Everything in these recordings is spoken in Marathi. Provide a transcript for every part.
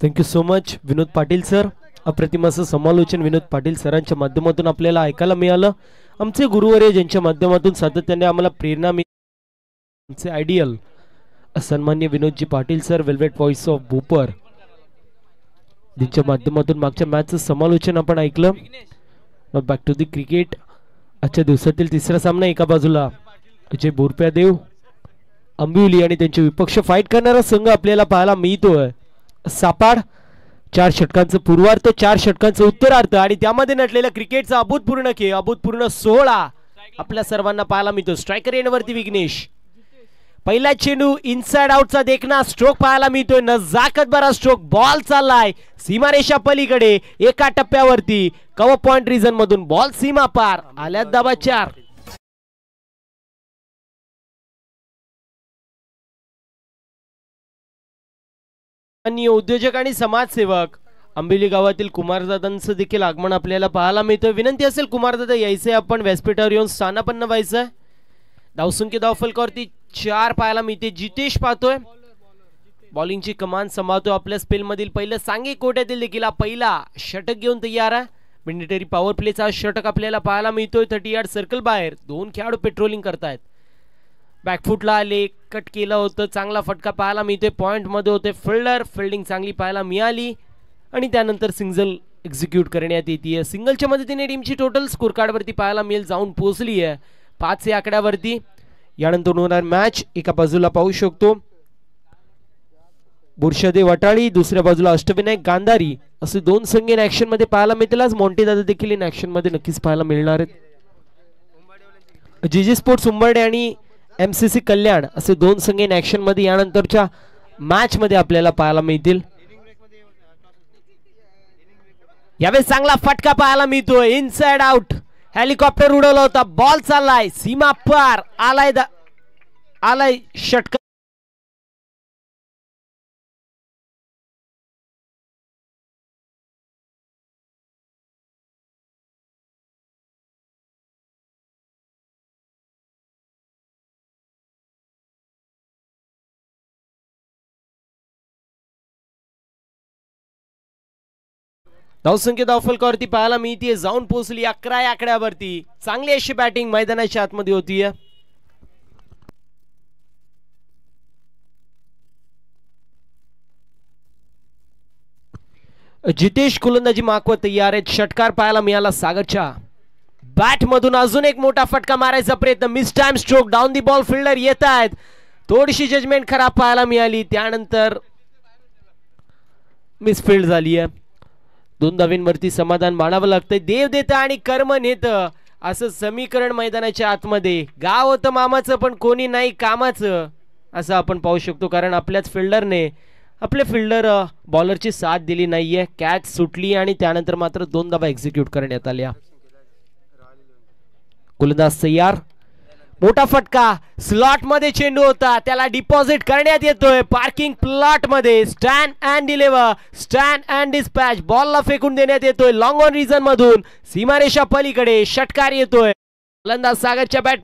Thank you so much Vinod Patil sir. अप्रतिम असं समालोचन विनोद पाटील सरांच्या माध्यमातून आपल्याला ऐकायला मिळालं. आमचे गुरुवर्य ज्यांच्या माध्यमातून सातत्याने आम्हाला प्रेरणा मिळते, आमचे आयडियल सन्मान्य Vinodji Patil sir, velvet voice of Bhopar, ज्यांच्या माध्यमातून मागच्या मॅचचं समालोचन आपण ऐकलं. Back to the cricket. आजच्या दिवसातील तिसरा सामना. एका बाजूला अजय बोरप्यादेव अंबिवली आणि त्यांचे विपक्ष फाईट करणारा संघ आपल्याला पाहायला मिळतोय सापाड. 4 षटकांचं पूर्वार्ध, 4 षटकांचं उत्तरार्ध आणि त्यामध्ये नटलेला क्रिकेटचा अभूतपूर्ण खेळ, अभूतपूर्ण सोहळा आपल्या सर्वांना पाहायला मिळतो. स्ट्रायकर एंडवरती विघ्नेश. पहिला चेंडू इनसाइड आउटचा देखना स्ट्रोक पाहायला मिळतोय. नजाकत भरा स्ट्रोक. बॉल चाललाय सीमारेषा पलीकडे. एका टप्प्यावरती कव्हर पॉइंट रिजन मधून बॉल सीमा पार. आल्यात दाबा 4. उद्योजक आणि समाजसेवक अंबिवली गावातील कुमारदादांचं देखील आगमन आपल्याला पाहायला मिळतं. विनंती असेल कुमारदादा यायचे आपण व्यासपीठावर येऊन स्थानापन्न व्हायचं. धावसंख्या धावफलकावरती 4 पाहायला मिळते. जितेश पाहतोय बॉलिंगची कमान सांभाळतोय आपल्या स्पेल मधील. पहिलं सांगे कोट्यातील देखील पहिला षटक घेऊन तयार आहे. मिलिटरी पॉवर प्लेचा षटक आपल्याला पाहायला मिळतोय. 30 यार्ड सर्कल बाहेर 2 खेळाडू पेट्रोलिंग करतायत. बॅकफुटला आले, कट केलं होतं. चांगला फटका पाहायला मिळतोय. पॉइंट मध्ये होते फिल्डर. फिल्डिंग चांगली पाहायला मिळाली आणि त्यानंतर सिंगल एक्झिक्यूट करण्यात येते. सिंगलच्या मदतीने टीमची टोटल स्कोर कार्ड वरती पाहायला मिळेल जाऊन पोहोचली आहे 5 या आकड्यावरती. यानंतर होणार मॅच. एका बाजूला पाहू शकतो बुरशादेव वटाळी, दुसऱ्या बाजूला अष्टविनायक गांधारी असे 2 संघ इन ऍक्शन मध्ये पाहायला मिळतील. आज मॉन्टी दादा देखील इन ऍक्शन मध्ये नक्कीच पाहायला मिळणार आहेत. जीजी स्पोर्ट्स उंबर्डे आणि एमसीसी कल्याण असे 2 संघ इन ऍक्शन मध्ये यानंतरच्या मॅच मध्ये आपल्याला पाहायला मिळतील. यावेळेस चांगला फटका पाहायला मिळतोय. इनसाइड आउट हेलिकॉप्टर उडवला होता. बॉल चाललाय सीमा पार. आलाय षटक. धावसंख्या धावफलकावरती पाहायला मिळतीये जाऊन पोहोचली 11 या आकड्यावरती. चांगली अशी बॅटिंग मैदानाच्या आतमध्ये होतीये. जितेश गोलंदाजी मागवत तयार आहेत. षटकार पाहायला मिळाला सागरच्या बॅट मधून. अजून एक मोठा फटका मारायचा प्रयत्न. Miss time stroke. Down the ball. Fielder येत आहेत. थोडीशी जजमेंट खराब पाहायला मिळाली. त्यानंतर मिसफिल्ड झाली आहे. 2 धावांवरती समाधान मानावं लागतंय. देव देत आणि कर्म नेत असं समीकरण मैदानाच्या आतमध्ये. गाव होतं मामाचं पण कोणी नाही कामाचं असं आपण पाहू शकतो. कारण आपल्याच फिल्डरने आपले फिल्डर बॉलरची साथ दिली नाहीये. कॅच सुटली आणि त्यानंतर मात्र 2 धावा एक्झिक्यूट करण्यात आल्या. गोलंदाज तयार. मोठा फटका. स्लॉट मध्ये चेंडू होता त्याला डिपॉझिट करण्यात येतोय पार्किंग प्लॉट मध्ये. Stand and deliver. Stand and dispatch. बॉलला फेकून देण्यात येतोय लॉंग ऑन रिजन मधून सीमारेषा पलीकडे. षटकार येतोय. गोलंदाज सागरच्या बॅट.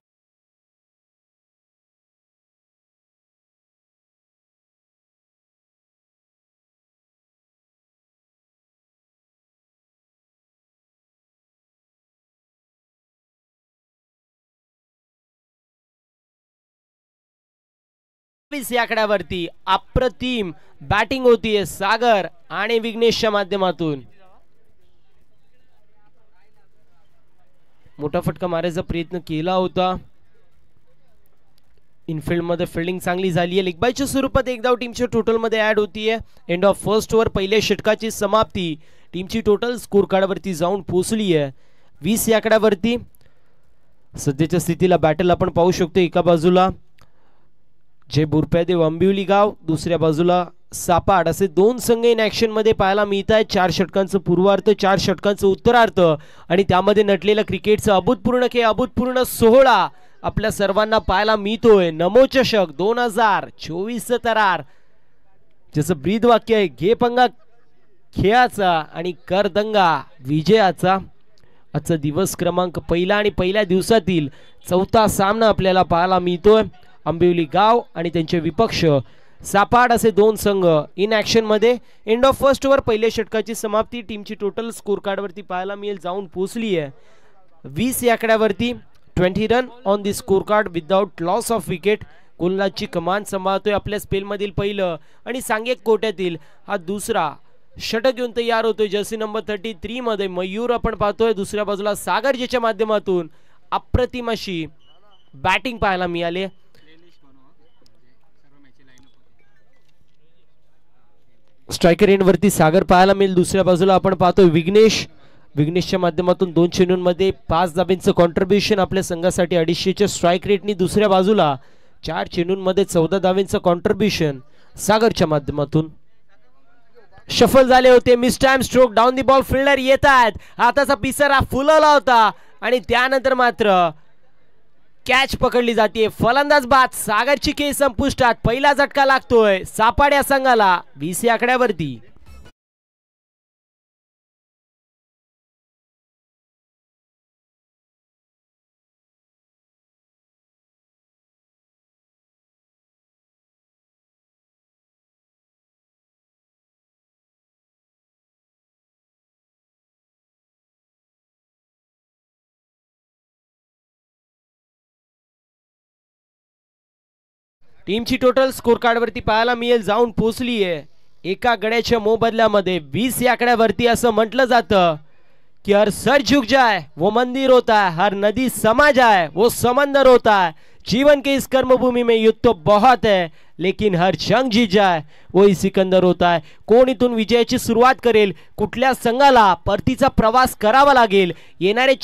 या आकड्यावरती अप्रतिम बॅटिंग होतीये सागर आणि विघ्नेशच्या माध्यमातून. मोठा फटका मारायचा प्रयत्न केला होता. इनफिल्ड मध्ये फिल्डिंग चांगली झाली आहे. लेगबायच्या स्वरूपात एक धाव टीमच्या टोटल मध्ये ऍड होतीये. एंड ऑफ फर्स्ट ओव्हर पहिल्या षटकाची समाप्ती. टीमची टोटल स्कोर कार्ड वरती जाऊन पोहोचली आहे 20 या आकड्यावरती. सध्याच्या स्थितीला बॅटल आपण पाहू शकतो. एका बाजूला जय बुरप्यादेव अंबिवली गाव, दुसऱ्या बाजूला सापाड असे 2 संघ इन ऍक्शन मध्ये पाहायला मिळत आहेत. 4 षटकांचं पूर्वार्ध, 4 षटकांचं उत्तरार्ध आणि त्यामध्ये नटलेला क्रिकेटचा अभूतपूर्ण खेळ, अभूतपूर्ण सोहळा आपल्या सर्वांना पाहायला मिळतोय. नमो चषक 2024 तरार ज्याचं ब्रीद वाक्य आहे घे पंगा खेळाचा आणि कर दंगा विजयाचा. आजचा दिवस क्रमांक पहिला आणि पहिल्या दिवसातील 4था सामना आपल्याला पाहायला मिळतोय. अंबिवली गाव आणि त्यांचे विपक्ष सापाड असे दोन संघ इन ऍक्शन मध्ये. एंड ऑफ फर्स्ट ओव्हर पहिल्या षटकाची समाप्ती. टीमची टोटल स्कोर कार्ड वरती पाहायला मिळेल जाऊन पोहोचली आहे 20 या आकड्यावरती. 20 run on the score card without loss of wicket. गोलंदाजची कमान सांभाळतोय आपल्या स्पेल मधील पहिलं आणि सांगेक कोट्यातील हा दुसरा षटक घेऊन तयार होतोय जर्सी नंबर 33 मध्ये. मयूर आपण पाहतोय. दुसऱ्या बाजूला सागर ज्याच्या माध्यमातून अप्रतिम अशी बॅटिंग पाहायला मिळाली. स्ट्रायकर एंड वरती सागर पाहायला मिळेल. दुसऱ्या बाजूला आपण पाहतोय विघ्नेश. विघ्नेशच्या माध्यमातून 2 चेंडूंमध्ये 5 धाब्यांचं कॉन्ट्रीब्युशन आपल्या संघासाठी 250च्या स्ट्राईक रेटनी. दुसऱ्या बाजूला 4 चेंडूंमध्ये 14 धाब्यांचं कॉन्ट्रीब्युशन सागरच्या माध्यमातून. शफल झाले होते. Miss time stroke down the ball. Fielder येत आहेत. हाताचा पिसारा फुलवला होता आणि त्यानंतर मात्र कॅच पकडली जाते. फलंदाज बाद. सागरची केस संपुष्टात. पहिला झटका लागतोय सापाड या संघाला 20 या आकड्यावरती. टीमची टोटल स्कोर कार्ड वरती पाहायला मिळेल जाऊन पोहोचली आहे एका गड्याच्या मोबदल्यामध्ये 20 या आकड्यावरती. असं म्हटलं जातं कि हर सर झुक जाए वो मंदिर होता है, हर नदी समा जाए वो समंदर होता है. जीवन के इस कर्मभूमि में युद्ध तो बहुत है लेकिन हर जंग जीत जाए वो ही सिकंदर होता है. कोण इथून विजयाची सुरुवात करेल, कुठल्या संघाला परतीचा प्रवास करावा लागेल. येणारे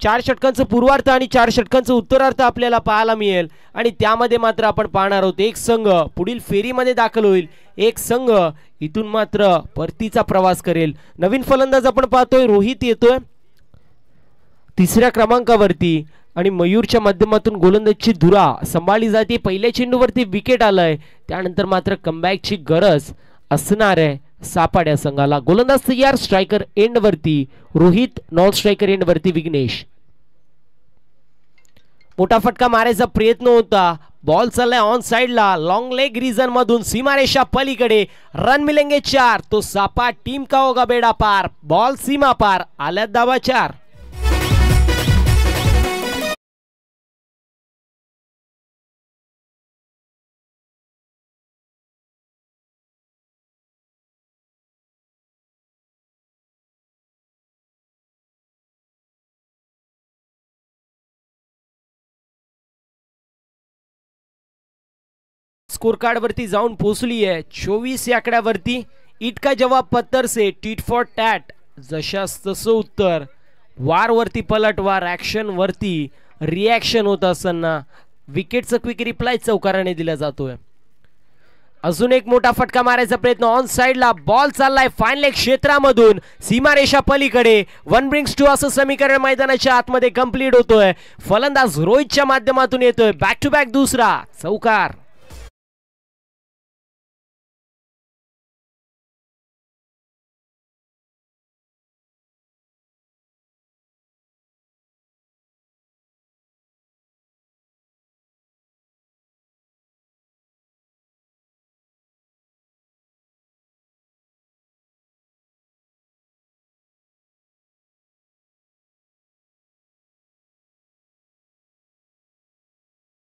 4 षटकांचं पूर्वार्थ आणि 4 षटकांचं उत्तरार्थ आपल्याला पाहायला मिळेल आणि त्यामध्ये मात्र आपण पाहणार आहोत एक संघ पुढील फेरीमध्ये दाखल होईल, एक संघ इथून मात्र परतीचा प्रवास करेल. नवीन फलंदाज आपण पाहतोय रोहित येतोय 3ऱ्या क्रमांकावरती आणि मयूरच्या माध्यमातून गोलंदाजीची धुरा सांभाळली जाते. पहिल्या चेंडूवरती विकेट आलंय, त्यानंतर मात्र कमबॅकची गरज असणार आहे सापाड्या संघाला. गोलंदाज तयार. स्ट्रायकर एंड वरती रोहित, नॉन स्ट्रायकर एंड वरती विघ्नेश. मोठा फटका मारायचा प्रयत्न होता. बॉल चाललाय ऑन साइडला लॉन्ग लेग रीजन मधून सीमारेषा पलीकडे. रन मिलेंगे 4 तो सापाड टीम का होगा बेड़ा पार. बॉल सीमा पार. आल्यात धावा 4. स्कोर कार्ड वरती जाऊन पोहोचली आहे 24 या आकड्यावरती. ईट का जवाब पत्थर से टीट फॉर टॅट. जशास तसं उत्तर. वार वरती पलटवार. ऍक्शन वरती रिॲक्शन होत असताना विकेटचा क्विक रिप्लाय चौकाराने दिला जातोय. अजून एक मोठा फटका मारायचा प्रयत्न ऑन साइडला. बॉल चाललाय फाईन लेग क्षेत्रामधून सीमारेषा पलीकडे. 1 ब्रिंग्स 2 असं समीकरण मैदानाच्या आतमध्ये कंप्लीट होतोय. फलंदाज रोहितच्या माध्यमातून येतोय. बॅक टू बॅक दुसरा चौकार.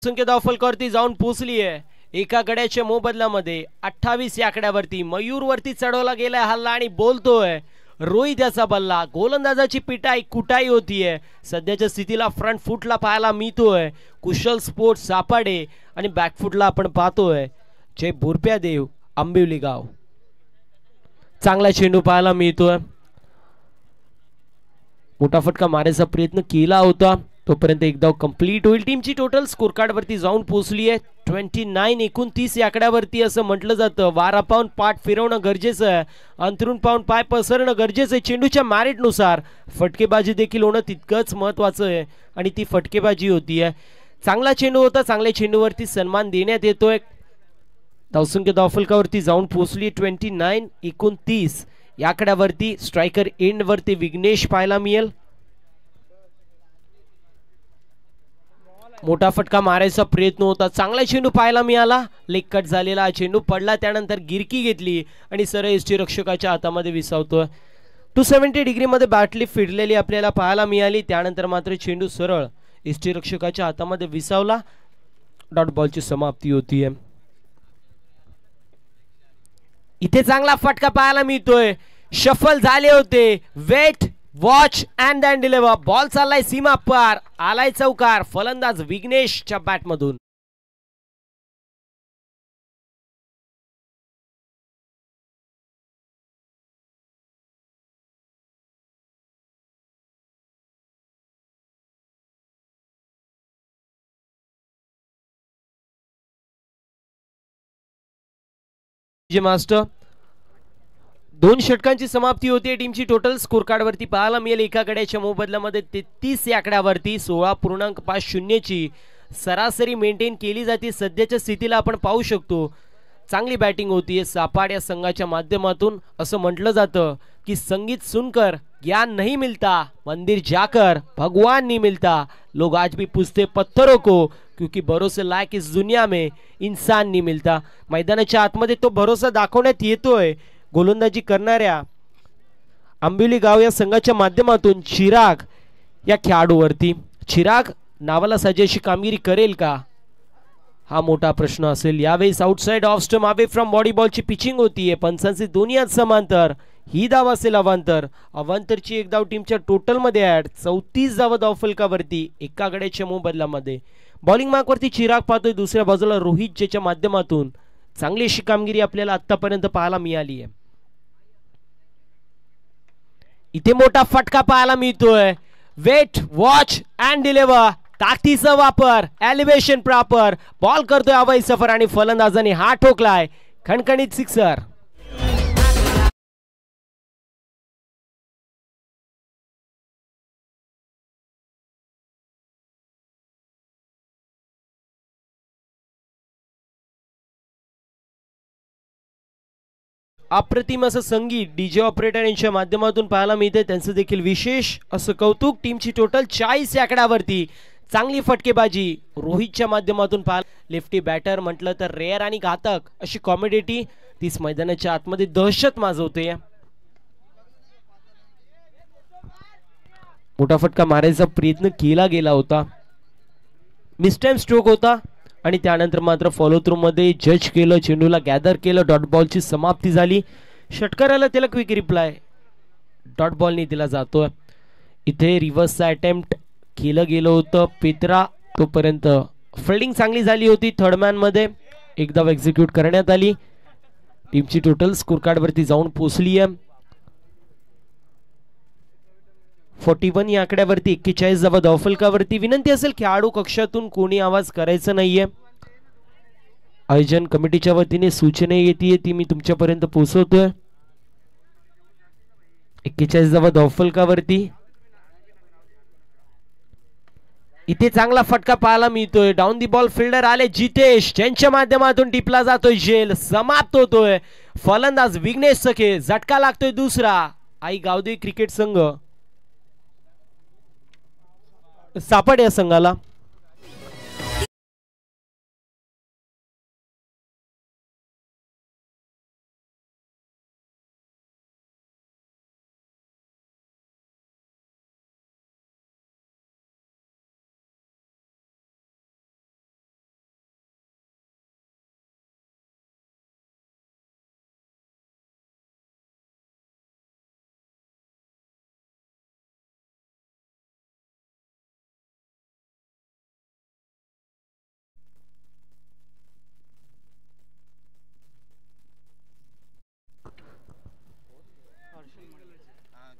संख्या धाव फलकावरती जाऊन पोहोचली आहे एका गड्याच्या मोबदल्यामध्ये 28 या आकड्यावरती. मयूर वरती चढवला गेलाय हल्ला आणि बोलतोय रोहित याचा बल्ला. गोलंदाजाची पिटाई कुटाई होतीये. सध्याच्या स्थितीला फ्रंट फुटला पाहायला मिळतोय कुशल स्पोर्ट्स सापाडे आणि बॅकफुटला आपण पाहतोय जय बोरप्या देव आंबिवली गाव. चांगला चेंडू पाहायला मिळतोय. मोठा फटका मारायचा प्रयत्न केला होता तोपर्यंत एक धाव कंप्लीट होईल. टीमची टोटल स्कोर कार्ड वरती जाऊन पोहोचली आहे 29-29 या आकड्यावरती. असं म्हटलं जातं वारा पाहून पाठ फिरवणं गरजेचं आहे, अंतरून पाहून पाय पसरणं गरजेचं आहे. चेंडूच्या मॅरिटनुसार फटकेबाजी देखील होणं तितकंच महत्वाचं आहे आणि ती फटकेबाजी होती आहे. चांगला चेंडू होता. चांगल्या चेंडूवरती सन्मान देण्यात येतोय. धावसंख्या धावफलकावरती जाऊन पोहोचली 29-29 या आकड्यावरती. स्ट्रायकर एंड वरती विघ्नेश पाहायला मिळेल. मोठा फटका मारायचा प्रयत्न होता, चांगला चेंडू पाहायला मिळाला, लेग कट झालेला चेंडू पडला, त्यानंतर गिरकी घेतली आणि सरळ यष्टीरक्षकाच्या हातामध्ये विसावतोय. 270 डिग्री मध्ये बॅटली फिरलेली आपल्याला पाहायला मिळाली, त्यानंतर मात्र चेंडू सरळ यष्टीरक्षकाच्या हातामध्ये विसावला. डॉट बॉलची समाप्ती होतीये. इथे चांगला फटका पाहायला मिळतोय, शफल झाले होते, wait watch and then deliver. Ball चाललाय सीमा पार, आलाय चौकार, फलंदाज विघ्नेशच्या बॅट मधून. मास्टर 2 षटकांची समाप्ती होते. टीमची टोटल स्कोर कार्ड वरती पाहायला मिळेल एका गड्याच्या मोबदल्यामध्ये 33 या आकड्यावरती 16.50 ची सरासरी मेंटेन केली जाते. सध्याच्या स्थितीला आपण पाहू शकतो चांगली बॅटिंग होतीये सापाड या संघाच्या माध्यमातून. असं म्हटलं जातं की संगीत सुनकर ज्ञान नहीं मिलता, मंदिर जाकर भगवान नहीं मिलता, लोग आज भी पूछते पत्थरों को क्योंकि भरोसे लायक इस दुनिया में इंसान नहीं मिलता. मैदानाच्या आतमध्ये तो भरोसा दाखवण्यात येतोय गोलंदाजी करणाऱ्या आंबिवली गाव या संघाच्या माध्यमातून चिराग या खेळाडूवरती. चिराग नावाला साजेशी कामगिरी करेल का, हा मोठा प्रश्न असेल. यावेळेस outside off stump away from body बॉलची पिचिंग होतीये. पंचांचे दोन्ही हात समांतर, ही धाव असेल अवांतर. अवांतरची एक धाव टीमच्या टोटल मध्ये ऍड. 34 धावा धावफलकावरती एका गड्याच्या मोबदल्यामध्ये. बॉलिंग मार्क वरती चिराग पाहतोय, दुसऱ्या बाजूला रोहित ज्याच्या माध्यमातून चांगली अशी कामगिरी आपल्याला आतापर्यंत पाहायला मिळाली आहे. इथे मोठा फटका पाहायला मिळतोय, वेट वॉच अँड डिलिव्हर. ताकदीचा वापर, एलिव्हेशन प्रॉपर, बॉल करतोय अवैध सफर आणि फलंदाजाने हा ठोकलाय खणखणीत सिक्सर. अप्रतिम असं संगीत डीजे ऑपरेटर यांच्या माध्यमातून पाहायला मिळते, त्यांचं देखील विशेष असं कौतुक. टीमची टोटल 40 या आकड्यावरती चांगली फटकेबाजी रोहितच्या माध्यमातून पाहायला. लेफ्टी बॅटर म्हटलं तर रेअर आणि घातक अशी कॉमेडिटी तीच मैदानाच्या आतमध्ये दहशत माजवते. मोठा फटका मारायचा प्रयत्न केला गेला होता, मिसटाइम स्ट्रोक होता आणि त्यानंतर मात्र फॉलो थ्रू मध्ये जज केलं, चेंडूला गॅदर केलं. डॉट बॉलची समाप्ती झाली. षटकाराला त्याला क्विक रिप्लाय डॉट बॉलनी दिला जातोय. इथे रिव्हर्सचा अटेम्प्ट केलं गेलं होतं पेत्रा, तोपर्यंत फिल्डिंग चांगली झाली होती. थर्ड मॅन मध्ये एक धाव एक्झिक्यूट करण्यात आली. टीमची टोटल स्कोर कार्ड वरती जाऊन पोहोचली आहे 41 या आकड्यावरती. 41 धावा धावफलकावरती. विनंती असेल खेळाडू कक्षातून कोणी आवाज करायचा नाहीये. आयोजन कमिटीच्या वतीने सूचना येते ती मी तुमच्यापर्यंत पोहोचवतोय. 41 धावा धावफलकावरती. इथे चांगला फटका पाहायला मिळतोय. डाऊन दी बॉल फिल्डर आले जितेश, ज्यांच्या माध्यमातून टिपला जातोय झेल. समाप्त होतोय. फलंदाज विघ्नेश सखे. झटका लागतोय दुसरा. आई गावदेवी क्रिकेट संघ सापड या संघाला.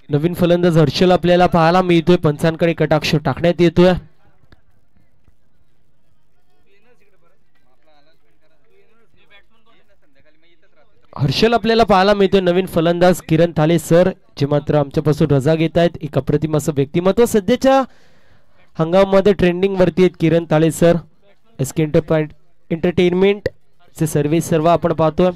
नवीन फलंदाज हर्षल आपल्याला पाहायला मिळतोय. पंचांकडे कटाक्ष टाकण्यात येतोय. हर्षल आपल्याला पाहायला मिळतोय. नवीन फलंदाज किरण थाले सर, जे मात्र आमच्यापासून रजा घेत आहेत. एक अप्रतिम असं व्यक्तिमत्व सध्याच्या हंगामामध्ये ट्रेंडिंग वरती आहेत किरण थाले सर. एसके एंटरटेनमेंट चे सर्व्हिस सर्व आपण पाहतोय.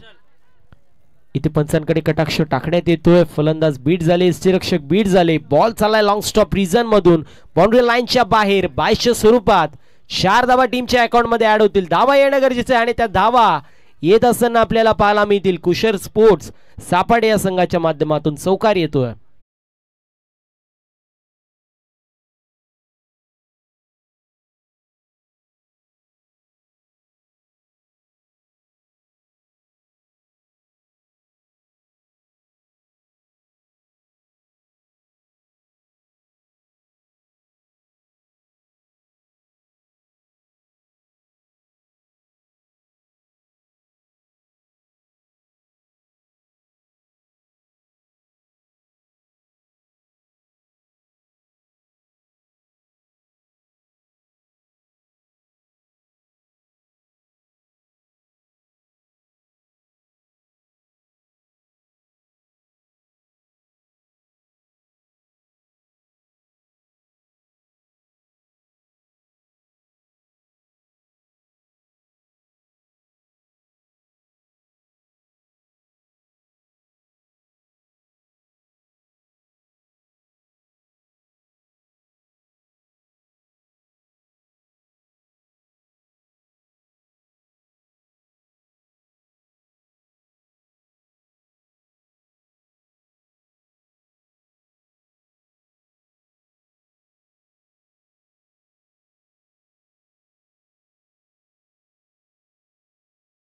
इथे पंचांकडे कटाक्ष टाकण्यात येतोय. फलंदाज बीट झाले, यष्टीरक्षक बीट झाले. बॉल चाललाय लॉंग स्टॉप रिजन मधून बाउंड्री लाईनच्या बाहेर 22 स्वरूपात. 4 धावा टीमच्या अकाउंट मध्ये ऍड होतील. धावा येणं गरजेचं आहे आणि त्या धावा येत असताना आपल्याला पाहायला मिळतील. कुशल स्पोर्ट्स सापाडे या संघाच्या माध्यमातून चौकार येतोय.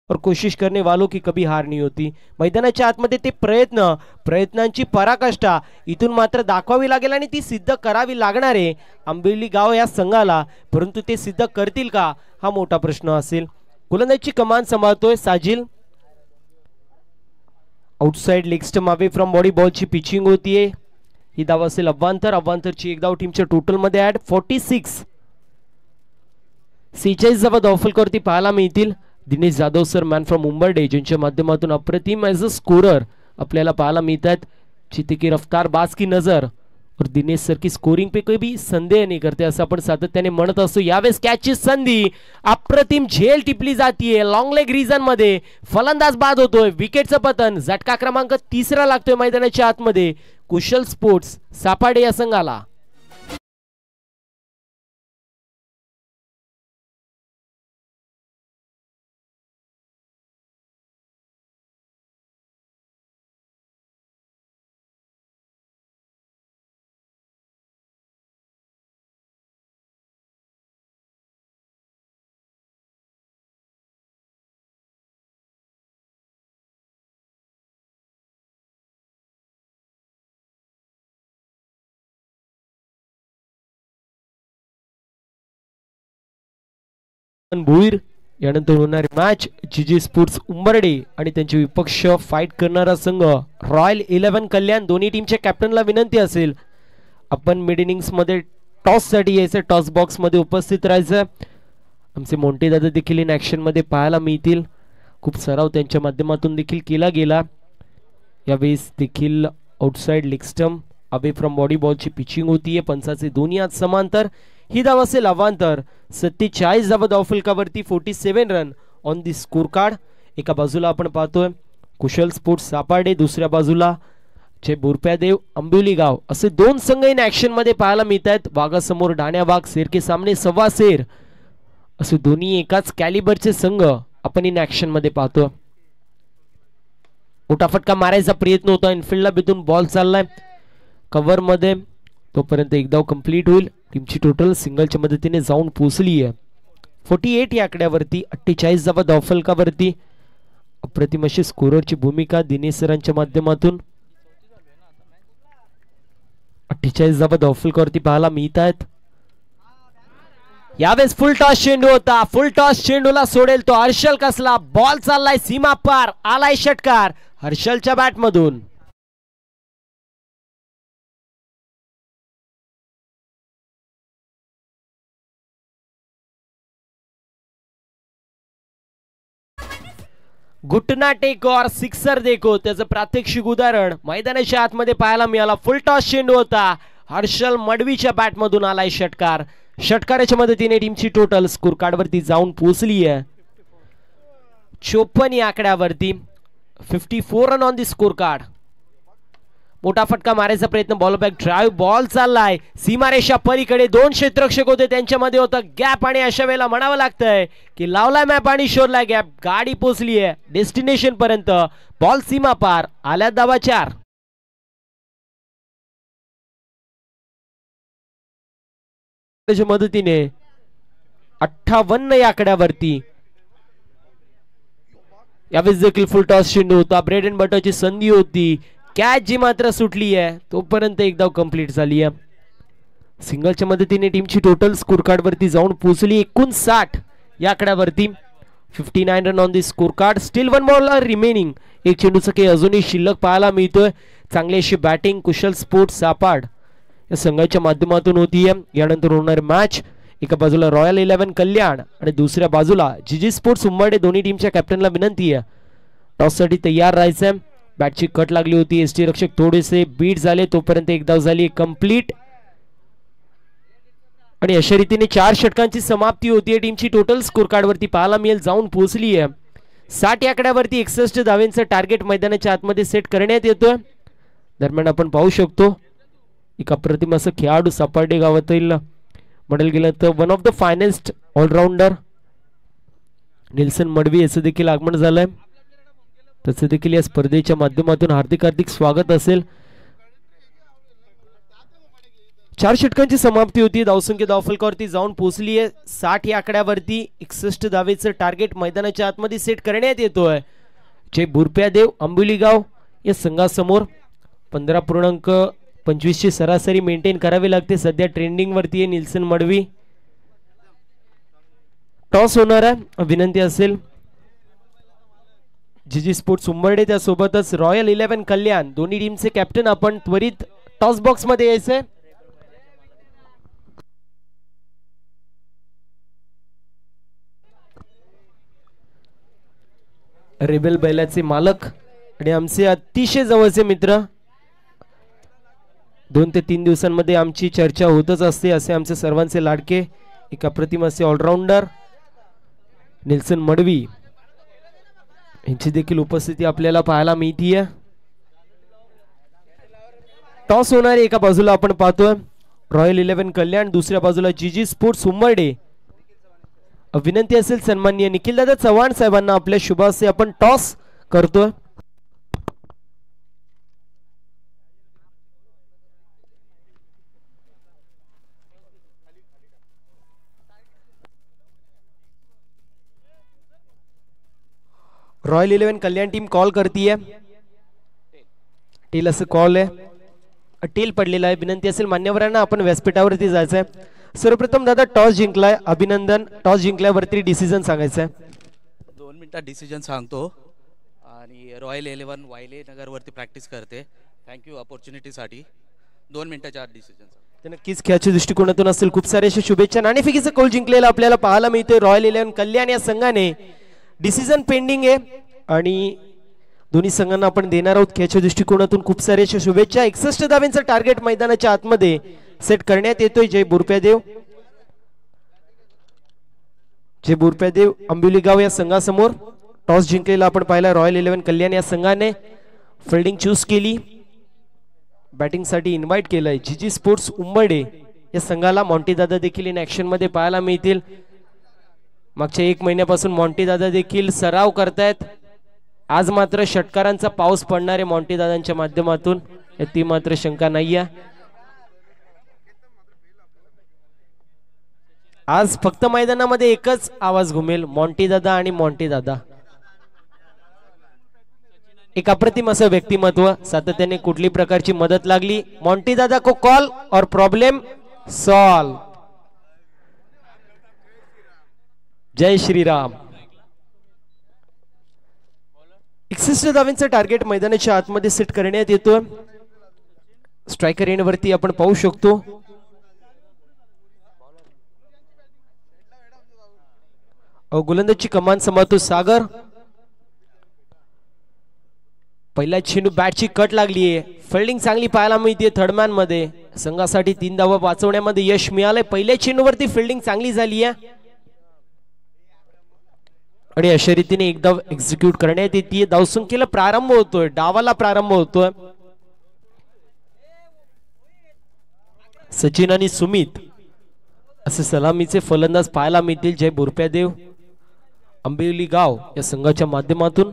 और कोशिश करने वालों की कभी हार नहीं होती. मैदानाच्या आतमध्ये ते प्रयत्नांची पराकाष्ठा इथून मात्र दाखवावी लागेल आणि ती सिद्ध करावी लागणार आहे आंबिवली गाव या संघाला. परंतु ते सिद्ध करतील का हा मोठा प्रश्न असेल. गोलंदाजीची कमान सांभाळतोय Sajil. Outside leg stump away from body बॉलची पिचिंग होतीये. ही धाव असेल अव्वांतरची एक धाव टीमच्या टोटल मध्ये ऍड. 46 धावा धावफलकावरती पाहायला मिळतील. Dinesh Jadhav sir man from Mumbai ज्यांच्या माध्यमातून अप्रतिम ॲज अ स्कोरर आपल्याला पाहायला मिळतात. चिते की रफ्तार बाज की नजर और दिनेश सर की स्कोरिंग पे कोई भी संदेह नहीं करते असं आपण सातत्याने म्हणत असतो. यावेळेस कॅचची संधी अप्रतिम झेल टिपली जातीये. लॉंग लेग रिजन मध्ये फलंदाज बाद होतोय. विकेटचं पतन. झटका क्रमांक 3 लागतोय मैदानाच्या आतमध्ये कुशल स्पोर्ट्स सापाडे या संघाला. भुईर यानंतर होणारी मॅच जीजी स्पोर्ट्स उंबरडे आणि त्यांचे विपक्ष फाईट करणारा संघ रॉयल 11 कल्याण. दोन्ही टीमच्या कॅप्टनला विनंती असेल आपण मिड इनिंग्स मध्ये टॉस साठी यायचं. टॉस बॉक्स मध्ये उपस्थित राहायचं. आमचे मोंटे दादा देखील इन ऍक्शन मध्ये पाहायला मिळतील. खूप सराव त्यांच्या माध्यमातून देखील केला गेला. यावेळेस देखील outside leg stump away from body बॉलची पिचिंग होतीये. पंचाचे दोन्ही हात समांतर. ही धाव असेल अवांतर. 47 धावा धावफलकावरती. 47 run on the score card. एका बाजूला आपण पाहतोय कुशल स्पोर्ट्स सापाडे, दुसऱ्या बाजूला जे बोरप्यादेव आंबिवली गाव असे दोन संघ इन ऍक्शन मध्ये पाहायला मिळतात. वाघासमोर ढाण्या वाघ, शेर के सामने सव्वा शेर असे दोन्ही एकाच कॅलिबरचे संघ आपण इन ऍक्शन मध्ये पाहतोय. मोठा फटका मारायचा प्रयत्न होता. इनफिल्डला बिथून बॉल चाललाय कव्हर मध्ये. तोपर्यंत एक धाव कंप्लीट होईल. टीमची टोटल सिंगलच्या मदतीने जाऊन पोहोचली आहे 48 या आकड्यावरती. 48 धावा धावफलकावरती. अप्रतिम अशी स्कोररची भूमिका दिनेश सरांच्या माध्यमातून. 48 धावा धावफलकावरती पाहायला मिळत आहेत. यावेळेस फुल टॉस चेंडू होता. फुल टॉस चेंडूला सोडेल तो हर्षल कसला. बॉल चाललाय सीमा पार. आलाय षटकार हर्षलच्या बॅट मधून. घुटना टेक और सिक्सर देखो त्याचं प्रात्यक्षिक उदाहरण मैदानाच्या आतमध्ये पाहायला मिळाला. फुल टॉस चेंडू होता. हर्षल मडवीच्या बॅट मधून आलाय षटकार. षटकाराच्या मदतीने टीमची टोटल स्कोर कार्ड वरती जाऊन पोहोचली आहे 54 या आकड्यावरती. 54 run on the score card. मोठा फटका मारायचा प्रयत्न, बॉल बॅक ड्राइव्ह, बॉल चाललाय सीमारेषा पलीकडे, 2 क्षेत्ररक्षक होते त्यांच्यामध्ये होता गॅप आणि अशा वेळेला म्हणावं लागतंय की लावलाय मॅप आणि शोधलाय गॅप. गाडी पोहोचली आहे डेस्टिनेशन पर्यंत, बॉल सीमा पार, आल्या धावा 4. मदतीने 58 या आकड्यावरती. यावेळेस देखील फुल टॉस चेंडू होता, ब्रेड अँड बटरची संधी होती, कॅच जी मात्र सुटली आहे तोपर्यंत एक धाव कंप्लीट झाली आहे. सिंगलच्या मदतीने टीमची टोटल स्कोर कार्ड वरती जाऊन पोहोचली 59 या आकड्यावरती. 59 run on the score card. Steel 1 ball remaining. एक चेंडूचा काही अजूनही शिल्लक पाहायला मिळतोय. चांगली अशी बॅटिंग कुशल स्पोर्ट्स सापाड या संघाच्या माध्यमातून होतीये. यानंतर होणारी मॅच एका बाजूला रॉयल 11 कल्याण आणि दुसऱ्या बाजूला जीजी स्पोर्ट्स उंबरडे. दोन्ही टीमच्या कॅप्टनला विनंती आहे टॉस साठी तयार राहायचंय. बॅटची कट लागली होती, एसटी रक्षक थोडेसे बीट झाले तोपर्यंत एक धाव झाली कंप्लीट. आणि अशा रीतीने 4 षटकांची समाप्ती होतीये. टीमची टोटल स्कोर कार्ड वरती पाहायला मिळेल जाऊन पोहोचली आहे 60 आकड्यावरती. 61 धावेंचं टार्गेट मैदानाच्या आतमध्ये सेट करण्यात येतोय. दरम्यान आपण पाहू शकतो एक अप्रतिम असं खेळाडू सापार्डे गावातील म्हणायला गेलं तर one of the finest allrounder Nilson Madvi याचं देखील आगमन झालंय. त्याचं देखील या स्पर्धेच्या माध्यमातून हार्दिक हार्दिक स्वागत असेल. 4 षटकांची समाप्ती होती. धावसंख्या धावफलकावरती जाऊन पोहोचली आहे 60 या आकड्यावरती. 61 धावेचं टार्गेट मैदानाच्या आतमध्ये सेट करण्यात येतोय. जय बुरप्यादेव अंबुलीगाव या संघासमोर 15.25 ची सरासरी मेंटेन करावी लागते. सध्या ट्रेंडिंग वरती आहे निल्सन मडवी. टॉस होणार आहे, विनंती असेल जीजी स्पोर्ट्स उंबरडे त्यासोबतच रॉयल 11 कल्याण दोन्ही टीमचे कॅप्टन आपण त्वरित टॉस बॉक्स मध्ये यायचंय. रेबेल बैलाचे मालक आणि आमचे अतिशय जवळचे मित्र. 2 ते 3 दिवसांमध्ये आमची चर्चा होतच असते असे आमचे सर्वांचे लाडके एक अप्रतिम असे ऑलराऊंडर निल्सन मडवी यांची देखील उपस्थिती आपल्याला पाहायला मिळतीये. टॉस होणारे एका बाजूला आपण पाहतोय रॉयल 11 कल्याण, दुसऱ्या बाजूला जीजी स्पोर्ट्स उंबरडे. विनंती असेल सन्माननीय निखिल दादा चव्हाण साहेबांना आपल्या शुभासे आपण टॉस करतोय. रॉयल 11 कल्याण टीम कॉल करतीये. टेल असं कॉल आहे, टेल पडलेला आहे. विनंती असेल मान्यवरांना आपण व्यासपीठावरती जायचंय. सर्वप्रथम दादा टॉस जिंकलाय, अभिनंदन. टॉस जिंकल्यावरती डिसिजन सांगायचं आहे. 2 मिनिटात डिसिजन सांगतो. आणि रॉयल 11 वायले नगर वरती प्रॅक्टिस करते. थँक्यू अपॉर्च्युनिटीसाठी. 2 मिनिटाच्या आत डिसिजन. तर नक्कीच खेळाच्या दृष्टिकोनातून असेल. खूप सारे अशा शुभेच्छा. नाणेफेकीचं कौल जिंकलेला आपल्याला पाहायला मिळते रॉयल 11 कल्याण या संघाने. डिसिजन पेंडिंग आहे आणि दोन्ही संघांना आपण देणार आहोत खेळाच्या दृष्टिकोनातून खूप सारे अशा शुभेच्छा. 61 धावेंचं टार्गेट मैदानाच्या आतमध्ये सेट करण्यात येतोय. जय बुरप्यादेव, जय बुरप्यादेव अंबुलीगाव या संघासमोर. टॉस जिंकलेला आपण पाहिला रॉयल 11 कल्याण या संघाने. फिल्डिंग चूज केली, बॅटिंग साठी इन्व्हाइट केलंय जीजी स्पोर्ट्स उंबरडे या संघाला. मॉन्टी दादा देखील इन ऍक्शन मध्ये पाहायला मिळतील. मागच्या 1 महिन्यापासून मॉन्टी दादा देखील सराव करतायत. आज मात्र षटकारांचा पाऊस पडणार आहे मॉन्टी दादांच्या माध्यमातून, ती मात्र शंका नाहीये. आज फक्त मैदानामध्ये एकच आवाज घुमेल, मॉन्टी दादा आणि मॉन्टी दादा. एक अप्रतिम असं व्यक्तिमत्व. सातत्याने कुठली प्रकारची मदत लागली मॉन्टी दादा को कॉल और प्रॉब्लेम सॉल्व. जय श्रीराम. 61 धावेंचं टार्गेट मैदानाच्या आतमध्ये सेट करण्यात येतोय. स्ट्रायकर एंड वरती आपण पाहू शकतो गोलंदाजची कमान सांभाळतो सागर. पहिला चेंडू बॅटची कट लागलीये. फिल्डिंग चांगली पाहायला मिळते थर्डमॅन मध्ये. संघासाठी 3 धावा वाचवण्यामध्ये यश मिळालंय. पहिल्या चेंडूवरती फिल्डिंग चांगली झाली आहे आणि अशा रीतीने एक धाव एक्झिक्यूट करण्यात येते. धावसंख्येला प्रारंभ होतोय, डावाला प्रारंभ होतोय. सचिन आणि सुमित असे सलामीचे फलंदाज पाहायला मिळतील. जय बोरप्यादेव आंबिवली गाव या संघाच्या माध्यमातून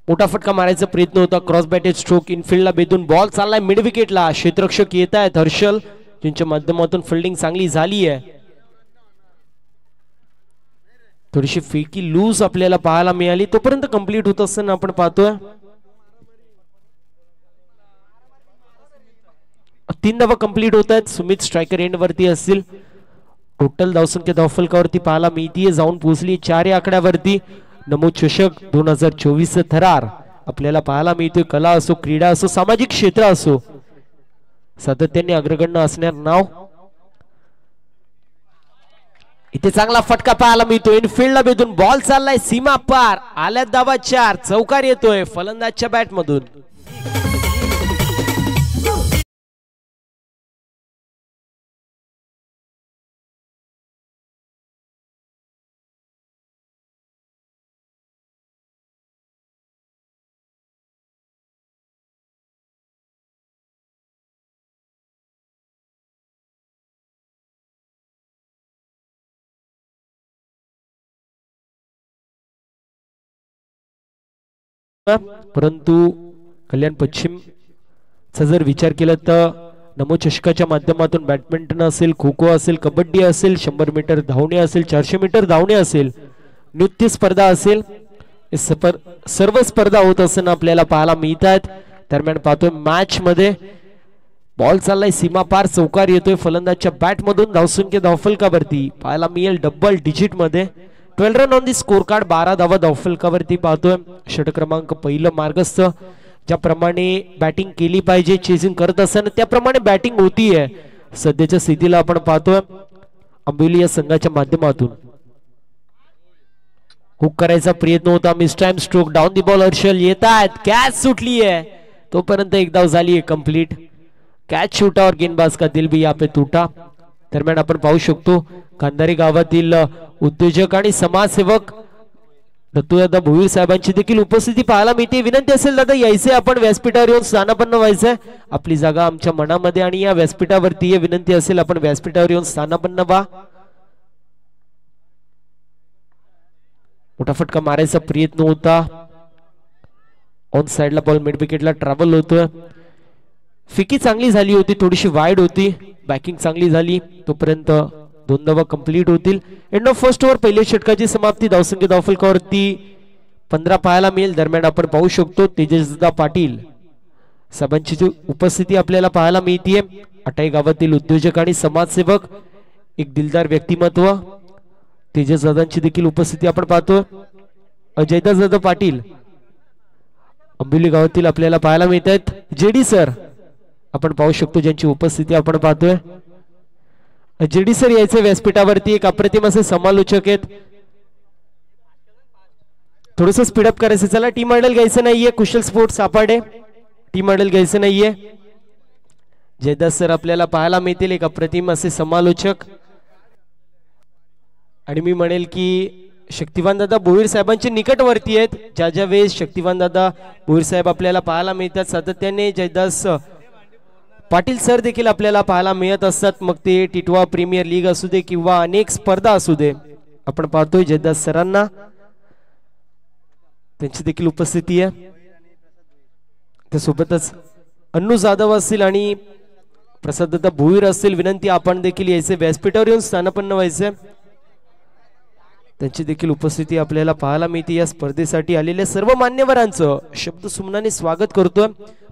मोठा फटका मारायचा प्रयत्न होता. क्रॉस बॅटेड स्ट्रोक इनफिल्डला बेदून बॉल चाललाय मिड विकेटला. क्षेत्ररक्षक येत आहेत हर्षल ज्यांच्या माध्यमातून फिल्डिंग चांगली झाली आहे. थोडीशी फेकी लूज आपल्याला पाहायला मिळाली. तोपर्यंत कंप्लीट होत असताना आपण पाहतोय 3 धावा कंप्लीट होत आहेत. सुमित स्ट्रायकर एंड वरती असतील. टोटल धावसंख्या धावफलकावरती पाहायला मिळतीये जाऊन पोहोचली 4 या आकड्यावरती. नमो चषक 2024 थरार आपल्याला पाहायला मिळतोय. कला असो क्रीडा असो सामाजिक क्षेत्र असो सातत्याने अग्रगण्य असणार नाव. इथे चांगला फटका पाहायला मिळतोय. इनफिल्डला बेधून बॉल चाललाय सीमा पार. आल्यात धावा 4. चौकार येतोय फलंदाजच्या बॅट मधून. परंतु कल्याण पश्चिम चा जर विचार केला तर नमो चषकाच्या माध्यमातून बॅडमिंटन असेल खो खो असेल कबड्डी असेल 100 मीटर धावणे असेल 400 मीटर धावणे असेल नृत्य स्पर्धा असेल सर्व स्पर्धा होत असताना आपल्याला पाहायला मिळत आहेत. दरम्यान पाहतोय मॅच मध्ये बॉल चाललाय सीमा पार. चौकार येतोय फलंदाजच्या बॅट मधून. धावसंख्या धावफलकावरती पाहायला मिळेल डबल डिजिट मध्ये 12 run on the score card. 12 धावा धावफलकावरती पाहतोय. षटक क्रमांक पहिलं मार्गस्थ. ज्याप्रमाणे बॅटिंग केली पाहिजे चेसिंग करत असताना त्याप्रमाणे बॅटिंग होतीये सध्याच्या स्थितीला आपण पाहतोय आंबिवली या संघाच्या माध्यमातून. हुक करायचा प्रयत्न होता. Miss time stroke down the ball. Harshal येत आहेत. कॅच सुटली आहे. तोपर्यंत एक धाव झाली आहे कंप्लीट. कॅच शूटा और गेंदबाज का दिल भी यहाँ पे टूटा. दरम्यान आपण पाहू शकतो कांधारी गावातील उद्योजक आणि समाजसेवक दत्तूदादा भोईर साहेबांची देखील उपस्थिती पाहायला मिळते. विनंती असेल दादा यायचे आपण व्यासपीठावर येऊन स्थानापन्न व्हायचंय. आपली जागा आमच्या मनामध्ये आणि या व्यासपीठावरती विनंती असेल आपण व्यासपीठावर येऊन स्थानापन्न व्हा. मोठा फटका मारायचा प्रयत्न होता. ऑन साइडला बॉल मिड विकेटला ट्रॅव्हल होतोय. फिकी चांगली झाली होती. थोडीशी वाईड होती. बॅकिंग चांगली झाली. तोपर्यंत 2 धावा कंप्लीट होतील. एंड ऑफ फर्स्ट ओव्हर पहिल्या षटकाची समाप्ती. धावसंख्या धावफलकावरती 15 पाहायला मिळेल. दरम्यान आपण पाहू शकतो तेजसदा पाटील साहेबांची जी उपस्थिती आपल्याला पाहायला मिळतीये. अटाई गावातील उद्योजक आणि समाजसेवक एक दिलदार व्यक्तिमत्व तेजसदादांची देखील उपस्थिती आपण पाहतो. अजयदादा पाटील आंबिवली गावातील आपल्याला पाहायला मिळत आहेत. जेडी सर आपण पाहू शकतो ज्यांची उपस्थिती आपण पाहतोय. जेडी सर यायचे व्यासपीठावरती. एक अप्रतिम असे समालोचक आहेत. थोडस स्पीडअप करायचं. चला टीम मॉडेल घ्यायचं नाहीये. कुशल स्पोर्ट्स सापाडे टीम मॉडेल घ्यायचं नाहीये. जयदास सर आपल्याला पाहायला मिळतील. एक अप्रतिम असे समालोचक. आणि मी म्हणेल की शक्तिवान दादा भोईर साहेबांचे निकटवर्ती आहेत. ज्या ज्या वेळेस शक्तिवान दादा भोईर साहेब आपल्याला पाहायला मिळतात सातत्याने जयदास पाटील सर देखील आपल्याला पाहायला मिळत असतात. मग ते टिटवा प्रीमियर लीग असू दे किंवा अनेक स्पर्धा असू दे आपण पाहतोय जयदास सरांना त्यांची देखील उपस्थिती आहे. त्यासोबतच अन्नू जाधव असतील आणि प्रसाद दादा भोईर असतील. विनंती आपण देखील यायचे व्यासपीठावर येऊन स्थानापन्न व्हायचे. त्यांची देखील उपस्थिती आपल्याला पाहायला मिळते. या स्पर्धेसाठी आलेल्या सर्व मान्यवरांचं शब्द सुमनाने स्वागत करतोय.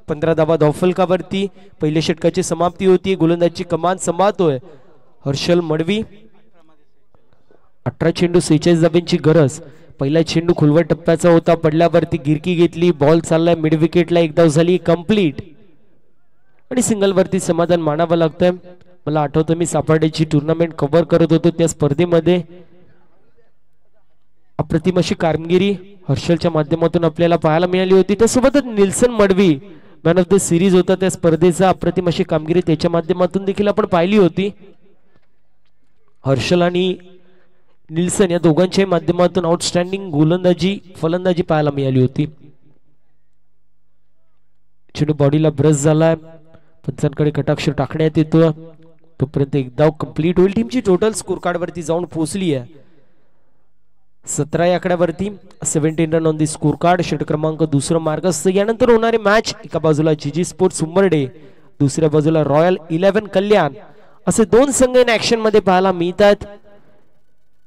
15 धावा धावफलकावरती पहिल्या षटकाची समाप्ती होती. गोलंदाजी कमान सांभाळतोय हर्षल मडवी. 18 चेंडू 46 धाब्यांची गरज. पहिला चेंडू खुलवट टप्प्याचा होता. पडल्यावरती गिरकी घेतली. बॉल चाललाय मिड विकेटला. एक धाव झाली कंप्लीट आणि सिंगल वरती समाधान मानावं लागतंय. मला आठवतं मी सापाड्याची टुर्नामेंट कव्हर करत होतो. त्या स्पर्धेमध्ये अप्रतिम अशी कामगिरी हर्षलच्या माध्यमातून आपल्याला पाहायला मिळाली होती. त्यासोबतच Nilson Madvi man of the series होता त्या स्पर्धेचा. अप्रतिम अशी कामगिरी त्याच्या माध्यमातून देखील आपण पाहिली होती. हर्षल आणि निल्सन या दोघांच्या माध्यमातून आउटस्टँडिंग गोलंदाजी फलंदाजी पाहायला मिळाली होती. चेंडू बॉडीला ब्रश झालाय. पंचांकडे कटाक्ष टाकण्यात येतो. तोपर्यंत एक धाव कंप्लीट होईल. टीमची टोटल स्कोर कार्ड वरती जाऊन पोहोचली आहे 17 या आकड्यावरती. 17 run on the score card. षटक क्रमांक दुसरं मार्गस्थ. यानंतर होणारी मॅच एका बाजूला जीजी स्पोर्ट्स उंबरडे, दुसऱ्या बाजूला रॉयल 11 कल्याण, असे दोन संघ इन ऍक्शन मध्ये पाहायला मिळतात.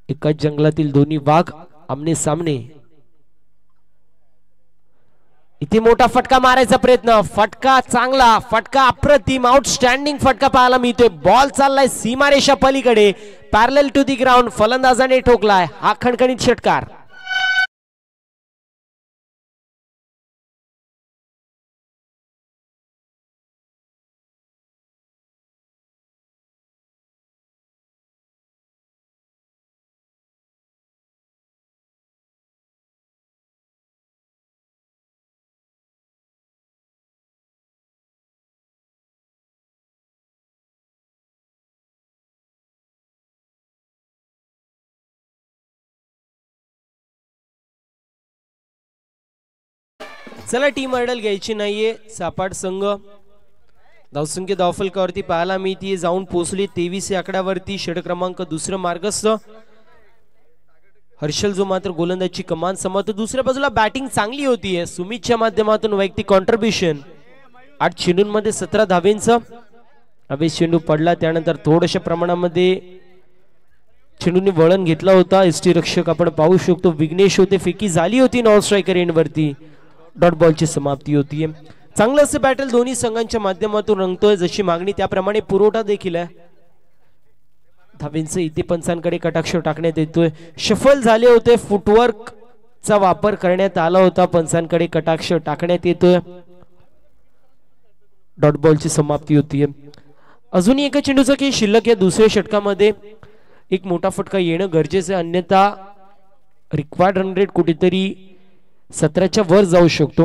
एकाच जंगलातील दोन्ही वाघ आमने सामने. इथे मोठा फटका मारायचा प्रयत्न. फटका चांगला, फटका अप्रतिम, आउटस्टँडिंग फटका पाहायला मिळतोय. बॉल चाललाय सीमारेषा पलीकडे, पॅरलल टू दी ग्राउंड. फलंदाजाने ठोकलाय हा खणखणीत षटकार. चला, टीम आयडल घ्यायची नाहीये. सापाट संघ धावसंख्या धावफलकावरती पाहायला मिळते. जाऊन पोहोचली 23 या आकड्यावरती. षटक क्रमांक दुसरं मार्गस्थ. हर्षल जो मात्र गोलंदाजी कमान सांभाळतो. दुसऱ्या बाजूला बॅटिंग चांगली होतीये सुमितच्या माध्यमातून. वैयक्तिक कॉन्ट्रीब्युशन 8 चेंडूंमध्ये 17 धावेंचा. अवेश चेंडू पडला त्यानंतर थोड्याशा प्रमाणामध्ये चेंडूने वळण घेतला होता. एसटी रक्षक आपण पाहू शकतो विघ्नेश होते. फेकी झाली होती नॉन स्ट्रायकर एंड वरती. डॉट बॉलची समाप्ती होतीये. चांगलं असं बॅटल दोन्ही संघांच्या माध्यमातून रंगतोय. जशी मागणी त्याप्रमाणे पुरवठा देखील आहे. धावेंचं इथे पंचांकडे कटाक्ष टाकण्यात येतोय. शफल झाले होते. फुटवर्क चा वापर करण्यात आला होता. पंचांकडे कटाक्ष टाकण्यात येतोय. डॉट बॉलची समाप्ती होतीये. अजूनही एका चेंडूचा की शिल्लक या दुसऱ्या षटकामध्ये एक मोठा फटका येणं गरजेचं आहे. अन्यथा रिक्वायर्ड रन रेट कुठेतरी 17च्या वर जाऊ शकतो.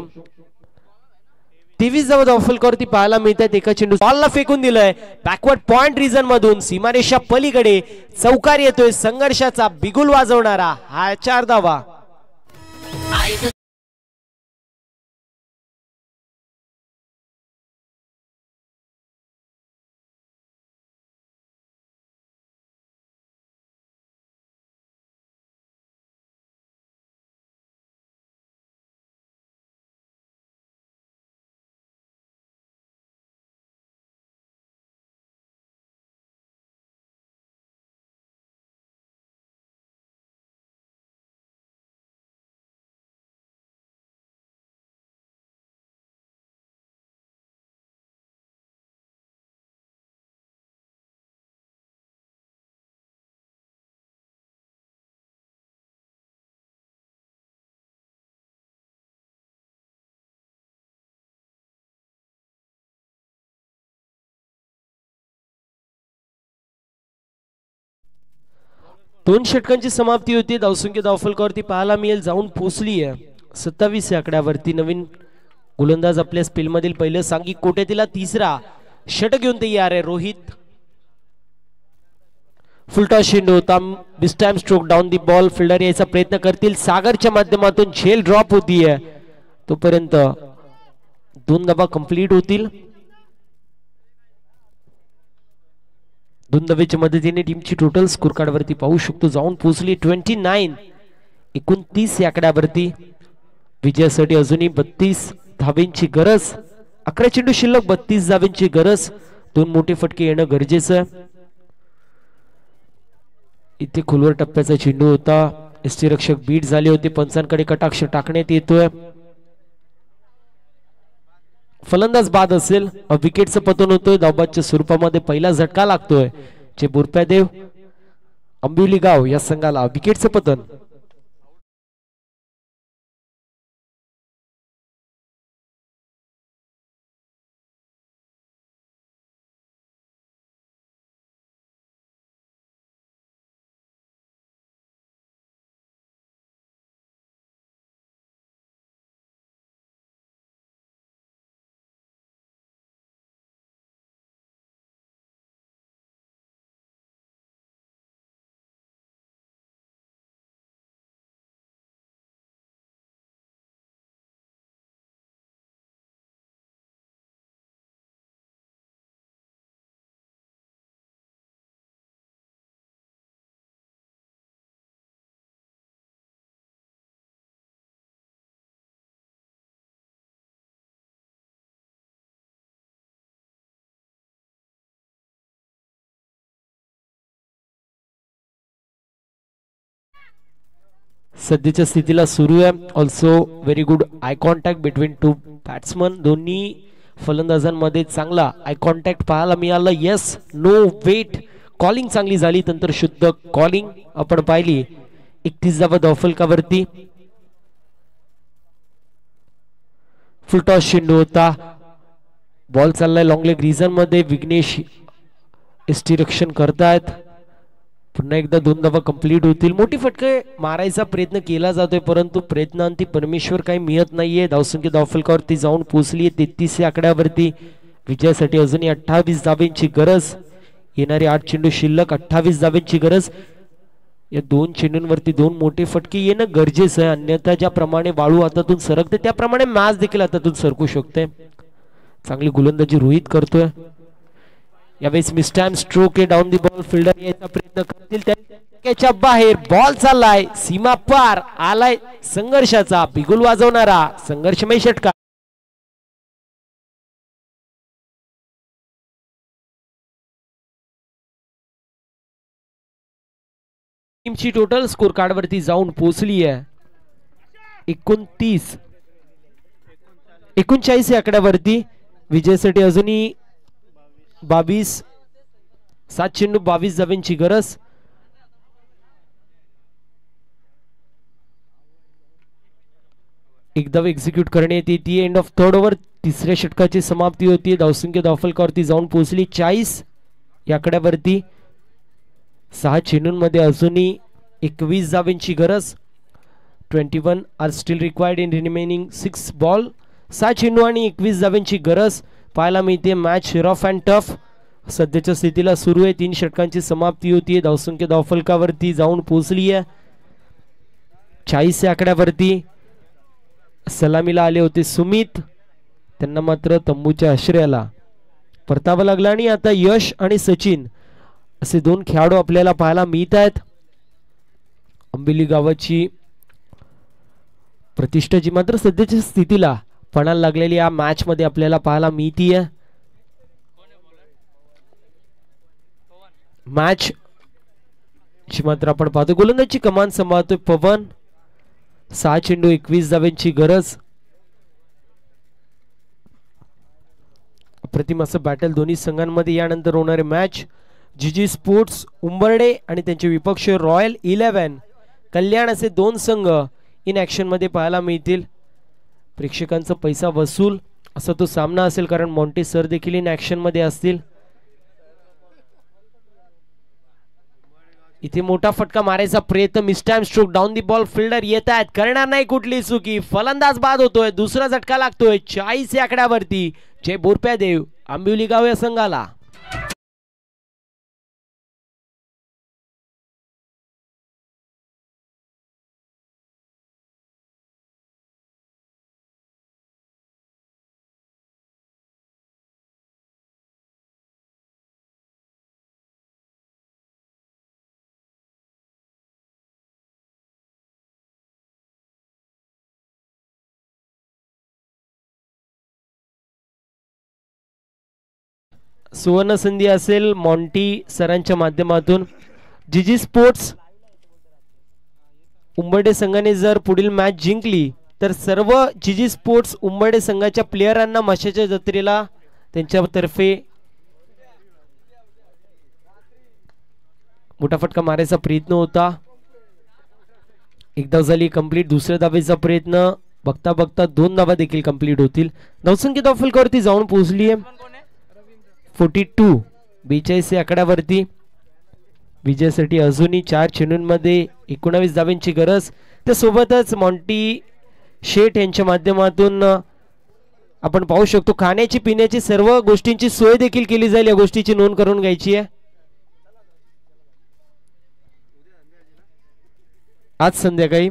23 धावा धावफलकावरती पाहायला मिळतात. एका चेंडू बॉलला फेकून दिलंय बॅकवर्ड पॉइंट रिजन मधून. सीमारेषा पलीकडे चौकार येतोय. संघर्षाचा बिगुल वाजवणारा हा 4 धावा. दोन षटकांची समाप्ती होती. धावसंख्या धावफलकावरती पाहायला मिळेल जाऊन पोहोचली आहे 27 या आकड्यावरती. नवीन गोलंदाज आपल्या स्पेल मधील पहिलं सांघिक कोट्यातीला तिसरा षटक घेऊन तयार आहे रोहित. फुलटॉस चेंडू होता. This time stroke down the ball. Fielder यायचा प्रयत्न करतील. सागरच्या माध्यमातून झेल ड्रॉप होतीये. तोपर्यंत 2 धावा कंप्लीट होतील. 2 धावेच्या मदतीने टीमची टोटल स्कोर कार्ड वरती पाहू शकतो जाऊन पोहोचली 29 या आकड्यावरती. विजयासाठी अजूनही 32 धावेंची गरज. 11 चेंडू शिल्लक, 32 धावेंची गरज. 2 मोठे फटके येणं गरजेचं आहे. इथे खोलवर टप्प्याचा चेंडू होता. एसटी रक्षक बीट झाले होते. पंचांकडे कटाक्ष टाकण्यात येतोय. फलंदाज बाद असेल. विकेटचं पतन होतोय. धावबादच्या स्वरूपामध्ये पहिला झटका लागतोय. जे बुरप्यादेव अंबिवली गाव या संघाला विकेटचं पतन. सध्याच्या स्थितीला सुरू आहे. Also very good eye contact between two batsman. दोन्ही फलंदाजांमध्ये चांगला आय कॉन्टॅक्ट पाहायला मिळालं. Yes, no, weight. कॉलिंग चांगली झाली. नंतर शुद्ध कॉलिंग आपण पाहिली. 31 धावा धावफलकावरती. फुलटॉस चेंडू होता. बॉल चाललाय लॉंग लेग रिजन मध्ये. विघ्नेश रक्षण करतायत. पुन्हा एकदा 2 धावा कंप्लीट होतील. मोठी फटके मारायचा प्रयत्न केला जातोय परंतु प्रयत्नांती परमेश्वर काही मिळत नाहीये. धावसंख्या धावफलकावरती जाऊन पोहोचली 33 या आकड्यावरती. विजयासाठी अजूनही 28 धाब्यांची गरज. येणारे 8 चेंडू शिल्लक. 28 धाब्यांची गरज. या 2 चेंडूंवरती 2 मोठे फटके येणं गरजेचं आहे. अन्यथा ज्याप्रमाणे वाळू हातातून सरकते त्याप्रमाणे मॅच देखील हातातून सरकू शकते. चांगली गोलंदाजी रोहित करतोय. यावेळेस मिस्टॅम स्ट्रोक आहे. डाऊन दी बॉल फिल्डर यायचा प्रयत्न करतील. त्याच्या बाहेर बॉल चाललाय. सीमा पार आलाय. संघर्षाचा बिगुल वाजवणारा संघर्षमय षटकार. टीमची टोटल स्कोर कार्ड वरती जाऊन पोहोचली आहे 39 या आकड्यावरती. विजयासाठी अजूनही 22 7 चेंडू 22 धाब्यांची गरज. एक धाव एक्झिक्यूट करण्यात येते. End of third over. तिसऱ्या षटकाची समाप्ती होती. धावसंख्या धावफलकावरती जाऊन पोहोचली 40 या आकड्यावरती. 6 चेंडूंमध्ये अजूनही 21 धाब्यांची गरज. 21 are still required in remaining 6 ball. 6 चेंडू आणि 21 धाब्यांची गरज पाहायला मिळते. मॅच रफ अँड टफ सध्याच्या स्थितीला सुरू आहे. 3 षटकांची समाप्ती होतीये. धावसंख्या धावफलकावरती जाऊन पोहोचली आहे 40 या आकड्यावरती. सलामीला आले होते सुमित. त्यांना मात्र तंबूच्या आश्रयाला परतावं लागलं. आणि आता यश आणि सचिन असे 2 खेळाडू आपल्याला पाहायला मिळत आहेत. अंबिली गावाची प्रतिष्ठा जी मात्र सध्याच्या स्थितीला पणाला लागलेली या मॅच मध्ये आपल्याला पाहायला मिळतीये. मॅच ची मात्र आपण पाहतो. गोलंदाजी कमान सांभाळतोय पवन. 6 चेंडू 21 धाब्यांची गरज. अप्रतिम असं बॅटल दोन्ही संघांमध्ये यानंतर होणारे मॅच. जीजी स्पोर्ट्स उंबर्डे आणि त्यांचे विपक्ष रॉयल 11 कल्याण असे 2 संघ इन ऍक्शन मध्ये पाहायला मिळतील. प्रेक्षकांचा पैसा वसूल असा तो सामना असेल कारण मॉन्टे सर देखील इन ऍक्शन मध्ये असतील. इथे मोठा फटका मारायचा प्रयत्न. Mistimed stroke. Down the ball fielder येत आहेत. करणार नाही कुठली चुकी. फलंदाज बाद होतोय. दुसरा झटका लागतोय 40 या आकड्यावरती. जय बोरप्या देव आंबिवली गाव या संघाला. सुवर्ण संधी असेल मॉन्टी सरांच्या माध्यमातून. जीजी स्पोर्ट्स उंबर्डे संघाने जर पुढील मॅच जिंकली तर सर्व जीजी स्पोर्ट्स उंबर्डे संघाच्या प्लेयरांना माशाच्या जत्रेला त्यांच्यातर्फे मोठा फटका मारायचा प्रयत्न होता. एक धाव झाली कंप्लीट. दुसऱ्या धावेचा प्रयत्न. बघता बघता 2 धावा देखील कंप्लीट होतील. धावसंख्या धावफलकावरती जाऊन पोहोचली आहे 42 42 या आकड्यावरती. विजयासाठी अजूनही 4 चेंडूंमध्ये 19 धाब्यांची गरज. त्यासोबतच मॉन्टी शेठ यांच्या माध्यमातून आपण पाहू शकतो खाण्याची पिण्याची सर्व गोष्टींची सोय देखील केली जाईल. या गोष्टीची नोंद करून घ्यायची आहे. आज संध्याकाळी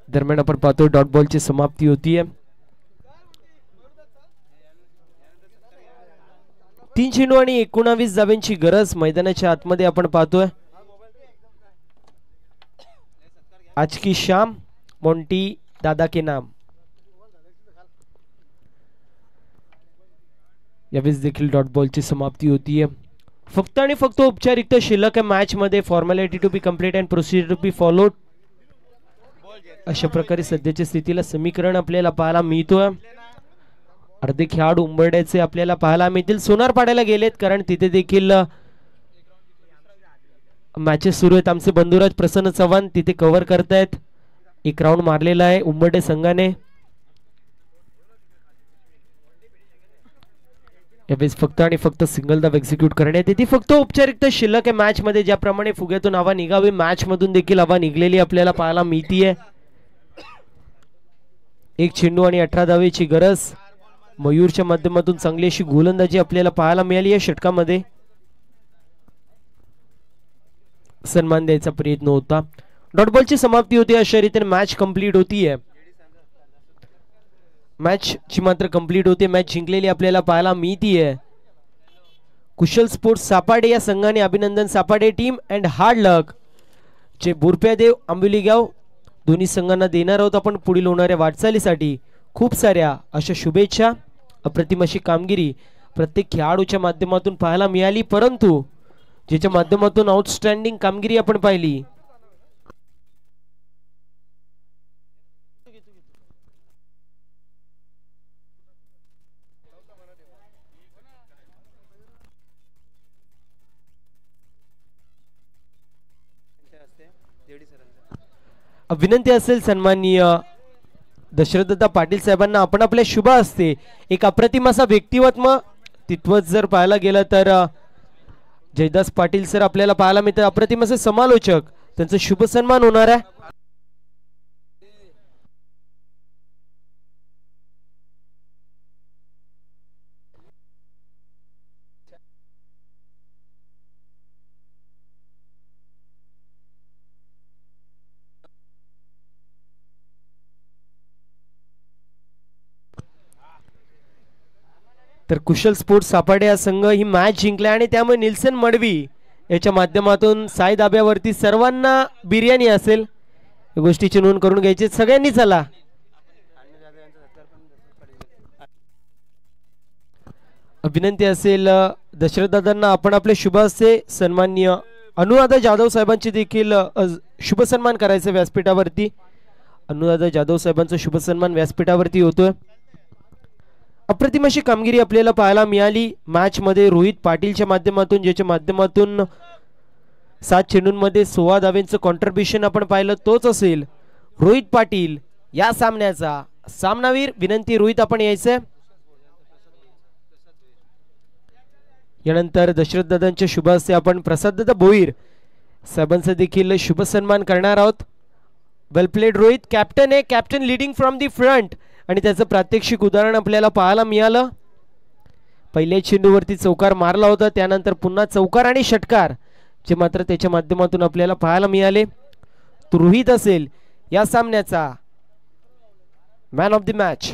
दरम्यान आपण पाहतो डॉट बॉलची समाप्ती होतीये. 3 चेंडू आणि 19 धाब्यांची गरज मैदानाच्या आतमध्ये आपण पाहतोय. आज की शाम मॉन्टी दादा के नाम. यावेळेस देखील डॉट बॉलची समाप्ती होतीये. फक्त आणि फक्त औपचारिकता शिल्लक आहे मॅच मध्ये. Formality to be complete and procedure to be followed. अशा प्रकारे सध्याच्या स्थितीला समीकरण आपल्याला पाहायला मिळतोय. अर्धे खेळाडू उंबरड्याचे आपल्याला पाहायला मिळतील. सोनार पाड्याला गेलेत कारण तिथे देखील मॅचेस सुरू आहेत. आमचे बंधुराज प्रसन्न चव्हाण तिथे कव्हर करतायत. एक राऊंड मारलेला आहे उंबरडे संघाने. यावेळेस फक्त आणि फक्त सिंगल धाव एक्झिक्यूट करण्यात येते. फक्त औपचारिकता शिल्लक आहे मॅच मध्ये. ज्याप्रमाणे फुग्यातून हवा निघावी मॅच मधून देखील हवा निघलेली आपल्याला पाहायला मिळतीये. एक चेंडू आणि 18 धावेची गरज. मयूरच्या माध्यमातून चांगली अशी गोलंदाजी आपल्याला पाहायला मिळाली या षटकामध्ये. सन्मान द्यायचा प्रयत्न होता. डॉट बॉलची समाप्ती होती. अशा रीतीने मॅच कंप्लीट होतीये. मॅच ची मात्र कंप्लीट होते. मॅच जिंकलेली आपल्याला पाहायला मिळतीये. कुशल स्पोर्ट्स सापाडे या संघाने अभिनंदन सापाडे टीम अँड हार्ड लक. जे बुरप्यादेव आंबोलीगाव दोन्ही संघांना देणार आहोत आपण पुढील होणाऱ्या वाटचालीसाठी. खूप साऱ्या अशा शुभेच्छा. अप्रतिम अशी कामगिरी प्रत्येक खेळाडूच्या माध्यमातून पाहायला मिळाली. परंतु ज्याच्या माध्यमातून आउटस्टँडिंग कामगिरी आपण पाहिली विनंती असेल सन्माननीय दशरथदा पाटील साहेबांना आपण आपल्या शुभ हस्ते एक अप्रतिम असा व्यक्तिमत्व जर पाहायला गेलं तर जयदास पाटील सर आपल्याला पाहायला मिळतात. अप्रतिम असे समालोचक त्यांचा शुभ सन्मान होणार आहे. तर कुशल स्पोर्ट्स सापाडे हा संघ ही मॅच जिंकला आणि त्यामुळे निल्सन मडवी याच्या माध्यमातून साई दाब्यावरती सर्वांना बिर्याणी असेल या गोष्टीची नोंद करून घ्यायची सगळ्यांनी. चला विनंती असेल दशरथदादांना आपण आपले शुभ हस्ते सन्माननीय अनुराधा जाधव साहेबांची देखील शुभ सन्मान करायचं व्यासपीठावरती. अनुराधा जाधव साहेबांचा शुभ सन्मान व्यासपीठावरती होतोय. अप्रतिम अशी कामगिरी आपल्याला पाहायला मिळाली मॅच मध्ये. रोहित पाटीलच्या माध्यमातून ज्याच्या माध्यमातून 7 चेंडूंमध्ये 16 धावेंचं कॉन्ट्रीब्युशन आपण पाहिलं तोच असेल रोहित पाटील या सामन्याचा सामनावीर. विनंती रोहित आपण यायचंय. यानंतर दशरथ दादांच्या शुभ हस्ते आपण प्रसाद दादा भोईर साहेबांचा देखील शुभ सन्मान करणार आहोत. वेल प्लेड रोहित. कॅप्टन आहे. Captain leading from the front आणि त्याचं प्रात्यक्षिक उदाहरण आपल्याला पाहायला मिळालं. पहिल्या चेंडूवरती चौकार मारला होता त्यानंतर पुन्हा चौकार आणि षटकार जे मात्र त्याच्या माध्यमातून आपल्याला पाहायला मिळाले. तो रोहित असेल या सामन्याचा मॅन ऑफ द मॅच.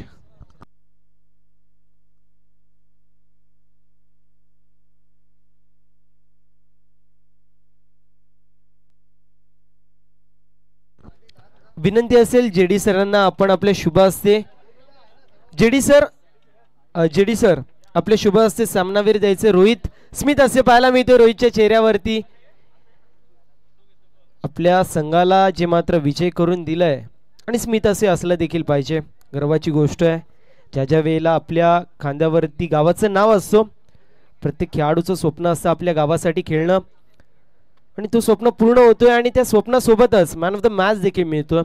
विनंती असेल जेडी सरांना आपण आपल्या शुभ हस्ते जेडी सर आपले शुभ हस्ते सामनावीर द्यायचे. रोहित स्मिथ असे पाहायला मिळते रोहितच्या चेहऱ्यावरती. आपल्या संघाला जे मात्र विजय करून दिलाय आणि स्मिथ असे असलं देखील पाहिजे. गर्वाची गोष्ट आहे. ज्या ज्या वेळेला आपल्या खांद्यावरती गावाचं नाव असतो प्रत्येक खेळाडूचं स्वप्न असतं आपल्या गावासाठी खेळणं आणि तो स्वप्न पूर्ण होतोय आणि त्या स्वप्नासोबतच मॅन ऑफ द मॅच देखील मिळतोय.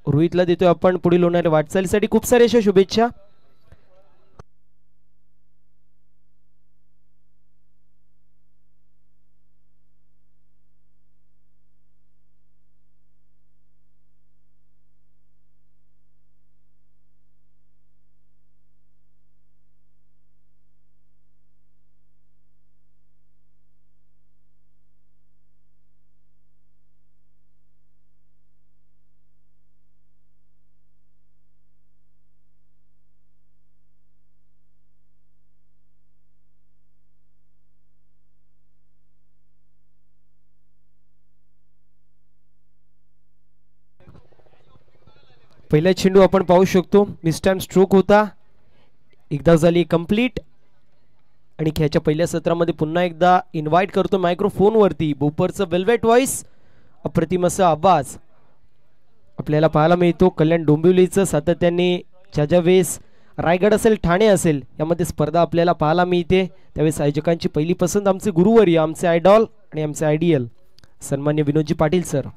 रोहितला देतोय आपण पुढील होणाऱ्या वाटचालीसाठी खूप साऱ्या अशा शुभेच्छा. पहिला चेंडू आपण पाहू शकतो मिस टाइम स्ट्रोक होता. एकदा झाली कंप्लीट. आणि ह्याच्या पहिल्या सत्रामध्ये पुन्हा एकदा इन्व्हाइट करतो मायक्रोफोनवरती भोपरचं वेल्वेट व्हॉइस, अप्रतिम असा आवाज आपल्याला पाहायला मिळतो. कल्याण डोंबिवलीचं सातत्याने ज्या वेळेस रायगड असेल ठाणे असेल यामध्ये स्पर्धा आपल्याला पाहायला मिळते त्यावेळेस आयोजकांची पहिली पसंत आमचे गुरुवर्य, आमचे आयडॉल आणि आमचे आयडियल सन्मान्य Vinodji Patil sir.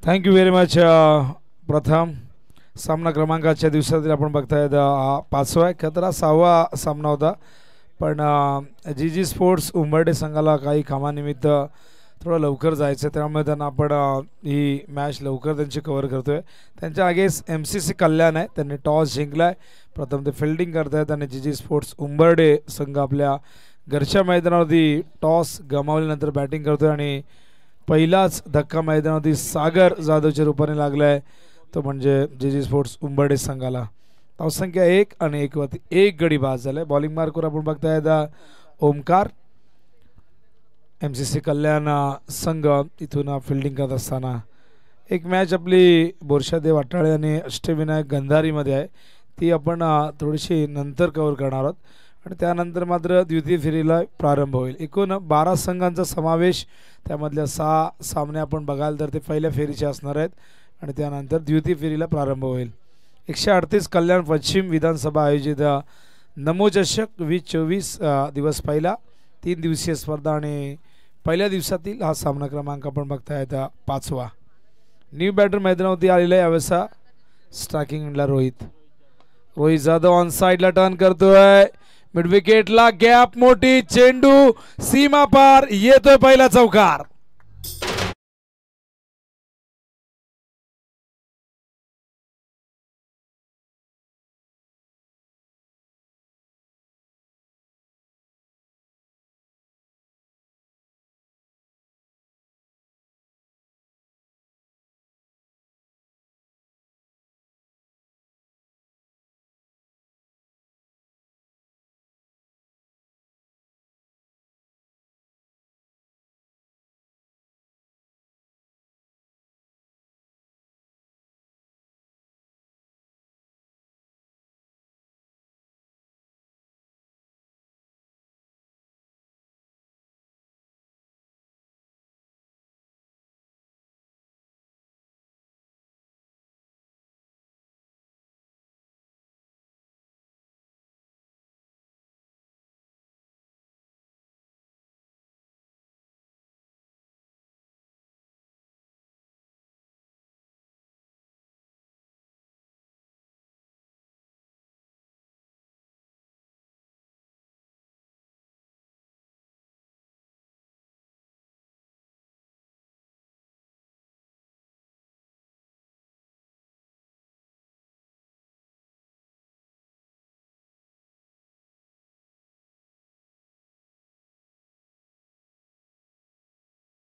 Thank you very much. प्रथम सामना क्रमांकाच्या दिवसातील आपण बघताय हा 5वा आहे, खतरा 6वा सामना होता. पण जी स्पोर्ट्स उंबरडे संघाला काही कामानिमित्त थोडं लवकर जायचं त्यामुळे त्यांना आपण ही मॅच लवकर त्यांची कव्हर करतोय. त्यांच्या अगेन्स्ट MCC कल्याण आहे, त्यांनी टॉस जिंकलाय. प्रथम ते फिल्डिंग करतायत आणि जी स्पोर्ट्स उंबरडे संघ आपल्या घरच्या मैदानावरती टॉस गमावल्यानंतर बॅटिंग करतोय आणि पहिलाच धक्का मैदानावरती सागर जाधवच्या रूपाने लागलाय, तो म्हणजे जी स्पोर्ट्स उंबरडे संघाला. धावसंख्या 1 आणि 1 वरती 1 गडी बाद झालाय. बॉलिंग मार्कवर आपण बघताय ओमकार. MCC कल्याण संघ इथून फिल्डिंग करत असताना एक मॅच आपली बोरशादेव वाटाळे आणि अष्टविनायक गंधारीमध्ये आहे, ती आपण थोडीशी नंतर कव्हर करणार आहोत आणि त्यानंतर मात्र द्वितीय फेरीला प्रारंभ होईल. एकूण 12 संघांचा समावेश, त्यामधल्या 6 सामने आपण बघाल तर ते पहिल्या फेरीचे असणार आहेत आणि त्यानंतर द्वितीय फेरीला प्रारंभ होईल. 138 कल्याण पश्चिम विधानसभा आयोजित नमो चषक 2024 दिवस पहिला 3 दिवसीय स्पर्धा आणि पहिल्या दिवसातील हा सामना क्रमांक आपण बघताय 5वा. न्यू बॅटर मैदानावरती आलेला आहे यावेळेस स्ट्रायकिंगला रोहित जाधव ऑन साइडला टर्न करतोय. मिड विकेटला गॅप मोठी, चेंडू सीमा पार, येतोय पहिला चौकार.